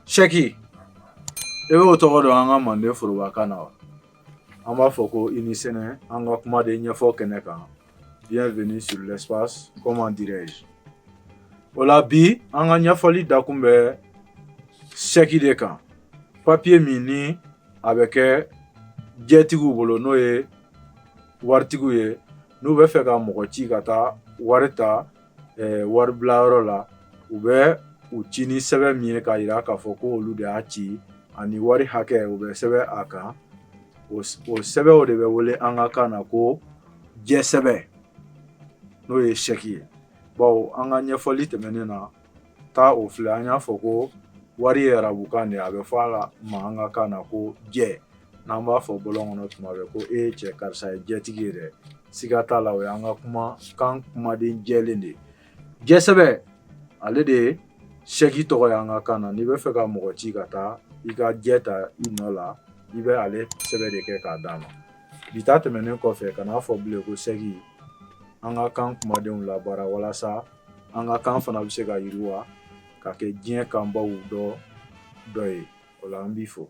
Sɛki e b'o tɔgɔ dɔn an ka Mande forobakan na wa? An b'a fɔ ko i ni sɛnɛ an ka kumaden ɲɛfɔ kɛnɛ kan. Bienvenue sur l'espace, comment dirais-je? O la bi an ka ɲɛfɔli dakun bɛ sɛki de kan. Papiye min ni a bɛ kɛ jɛtigiw bolo n'o ye waritigiw ye n'u bɛ fɛ ka mɔgɔ ci ka taa wari ta waribilayɔrɔ la u bɛ u ci ni sɛbɛn min ye k'a jira k'a fɔ ko olu de y'a ci ani wari hakɛ u bɛ sɛbɛn a kan o sɛbɛnw de bɛ wele an ka kan na ko jɛsɛbɛn n'o ye sɛki ye. Bawo an ka ɲɛfɔli tɛmɛnen na taa o filɛ an y'a fɔ ko wari ye arabukan de ye a bɛ fɔ a la ma an ka kan na ko jɛ n'an b'a fɔ bɔlɔn kɔnɔ tuma bɛɛ ko e cɛ karisa ye jɛtigi ye dɛ siga t'a la o ye an ka kan kumaden jɛlen de ye. Jɛsɛbɛ ale de ye sɛki tɔgɔ ye an ka kan na n'i bɛ fɛ ka mɔgɔ ci ka taa i ka jɛ ta i nɔ la i bɛ ale sɛbɛn de kɛ k'a d'a ma. Bi ta tɛmɛnen kɔfɛ kan'a fɔ bilen ko sɛki an ka kan kumadenw labaara walasa an ka kan fana bɛ se ka yiriwa ka kɛ diɲɛ kanbaw dɔ ye o la an b'i fo.